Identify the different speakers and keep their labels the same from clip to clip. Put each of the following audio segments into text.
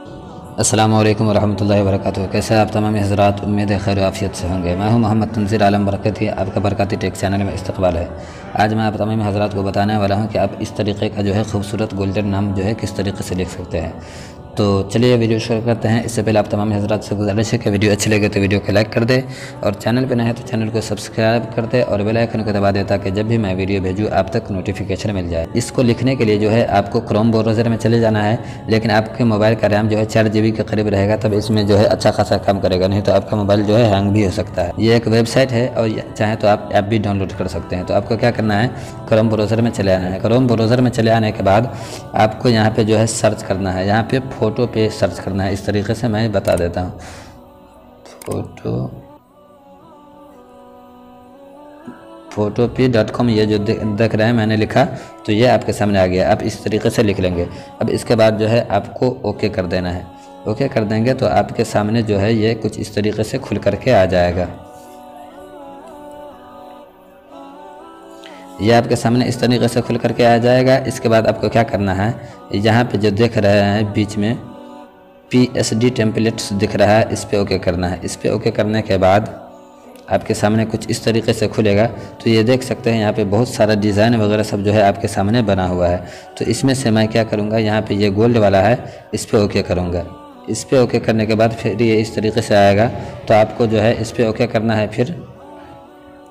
Speaker 1: अस्सलामु अलैकुम वरहमतुल्लाहि वबरकातुहू। कैसे आप तमाम हज़रात, उम्मीद है खैर आफियत से होंगे। मैं हूं मोहम्मद तंज़ीर आलम बरकती, आपका बरकती टेक चैनल में इस्तकबाल है। आज मैं आप तमाम हज़रात को बताने वाला हूं कि आप इस तरीक़े का जो है खूबसूरत गोल्डन नाम जो है किस तरीके से लिख सकते हैं। तो चलिए वीडियो शुरू करते हैं। इससे पहले आप तमाम हज़रात से गुजारिश है कि वीडियो अच्छी लगे तो वीडियो को लाइक कर दे और चैनल पर नए हैं तो चैनल को सब्सक्राइब कर दे और बेल आइकन को दबा दे ताकि जब भी मैं वीडियो भेजूँ आप तक नोटिफिकेशन मिल जाए। इसको लिखने के लिए जो है आपको क्रोम ब्राउज़र में चले जाना है, लेकिन आपके मोबाइल का रैम जो है 4 GB के करीब रहेगा, तब इसमें जो है अच्छा खासा काम करेगा, नहीं तो आपका मोबाइल जो है हैंग भी हो सकता है। ये एक वेबसाइट है और चाहे तो आप ऐप भी डाउनलोड कर सकते हैं। तो आपको क्या करना है, क्रोम ब्राउज़र में चले आना है। क्रोम ब्राउज़र में चले आने के बाद आपको यहाँ पे जो है सर्च करना है, यहाँ पे फ़ोटो पे सर्च करना है। इस तरीके से मैं बता देता हूँ। photopea.com ये जो देख रहे हैं मैंने लिखा तो ये आपके सामने आ गया। आप इस तरीके से लिख लेंगे। अब इसके बाद जो है आपको ओके कर देना है। ओके कर देंगे तो आपके सामने जो है ये कुछ इस तरीके से खुल करके आ जाएगा। ये आपके सामने इस तरीके से खुल करके आ जाएगा। इसके बाद आपको क्या करना है, यहाँ पे जो देख रहे हैं बीच में PSD टेम्पलेट्स दिख रहा है, इस पर ओके करना है। इस पर ओके करने के बाद आपके सामने कुछ इस तरीके से खुलेगा। तो ये देख सकते हैं यहाँ पे बहुत सारा डिज़ाइन वगैरह सब जो है आपके सामने बना हुआ है। तो इसमें से मैं क्या करूँगा, यहाँ पे ये गोल्ड वाला है, इस पर ओके करूँगा। इस पर ओके करने के बाद फिर ये इस तरीके से आएगा। तो आपको जो है इस पर ओके करना है फिर,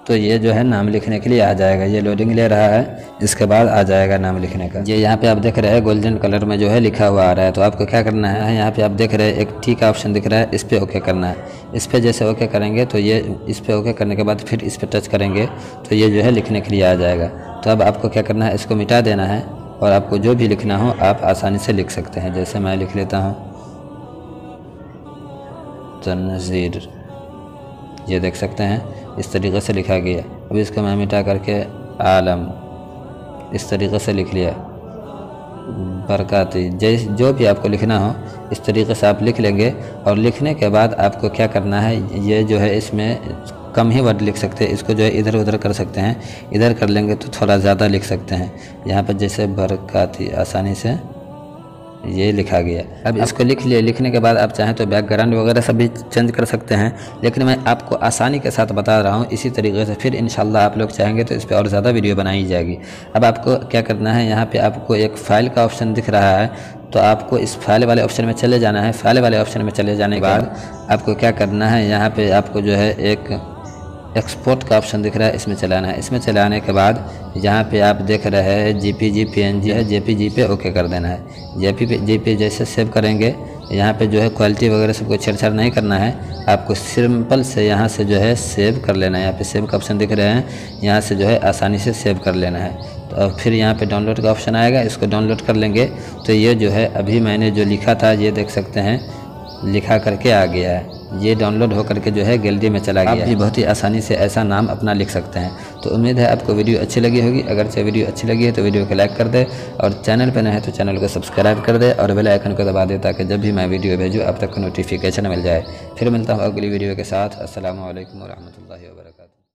Speaker 1: तो ये जो है नाम लिखने के लिए आ जाएगा। ये लोडिंग ले रहा है, इसके बाद आ जाएगा नाम लिखने का। ये यहाँ पे आप देख रहे हैं गोल्डन कलर में जो है लिखा हुआ आ रहा है। तो आपको क्या करना है, यहाँ पे आप देख रहे हैं एक टी का ऑप्शन दिख रहा है, इस पर ओके करना है। इस पर जैसे ओके करेंगे तो ये इस पर ओके करने के बाद फिर इस पर टच करेंगे तो ये जो है लिखने के लिए आ जाएगा। तो अब आपको क्या करना है, इसको मिटा देना है और आपको जो भी लिखना हो आप आसानी से लिख सकते हैं। जैसे मैं लिख लेता हूँ तंज़ीर, ये देख सकते हैं इस तरीके से लिखा गया। अब इसको मैं मिटा करके आलम इस तरीके से लिख लिया, बरकाती, जैसे जो भी आपको लिखना हो इस तरीके से आप लिख लेंगे। और लिखने के बाद आपको क्या करना है, ये जो है इसमें कम ही वर्ड लिख सकते हैं, इसको जो है इधर उधर कर सकते हैं। इधर कर लेंगे तो थोड़ा ज़्यादा लिख सकते हैं। यहाँ पर जैसे बरकाती आसानी से ये लिखा गया। अब इसको लिख लिए। लिखने के बाद आप चाहें तो बैकग्राउंड वगैरह सब भी चेंज कर सकते हैं, लेकिन मैं आपको आसानी के साथ बता रहा हूँ इसी तरीके से। फिर इंशाल्लाह आप लोग चाहेंगे तो इस पर और ज़्यादा वीडियो बनाई जाएगी। अब आपको क्या करना है, यहाँ पे आपको एक फ़ाइल का ऑप्शन दिख रहा है, तो आपको इस फाइल वाले ऑप्शन में चले जाना है। फाइल वाले ऑप्शन में चले जाने के बाद आपको क्या करना है, यहाँ पर आपको जो है एक एक्सपोर्ट का ऑप्शन दिख रहा है, इसमें चलाना है। इसमें चलाने के बाद यहाँ पे आप देख रहे हैं JPG PNG है, JPG पे ओके कर देना है। JPG जैसे सेव करेंगे, यहाँ पे जो है क्वालिटी वगैरह सबको छेड़छाड़ नहीं करना है। आपको सिंपल से यहाँ से जो है सेव कर लेना है। यहाँ पे सेव का ऑप्शन दिख रहे हैं, यहाँ से जो है आसानी से सेव कर लेना है। तो फिर यहाँ पे डाउनलोड का ऑप्शन आएगा, इसको डाउनलोड कर लेंगे तो ये जो है अभी मैंने जो लिखा था ये देख सकते हैं लिखा करके आ गया है। ये डाउनलोड होकर के जो है गैलरी में चला गया। आप भी बहुत ही आसानी से ऐसा नाम अपना लिख सकते हैं। तो उम्मीद है आपको वीडियो अच्छी लगी होगी। अगर से वीडियो अच्छी लगी है तो वीडियो को लाइक कर दे और चैनल पर नए हैं तो चैनल को सब्सक्राइब कर दे और बेल आइकन को दबा दे ताकि जब भी मैं वीडियो भेजूँ आप तक नोटिफिकेशन मिल जाए। फिर मिलता हूँ अगली वीडियो के साथ। अस्सलामु अलैकुम वरहमतुल्लाहि वबरकातुहू।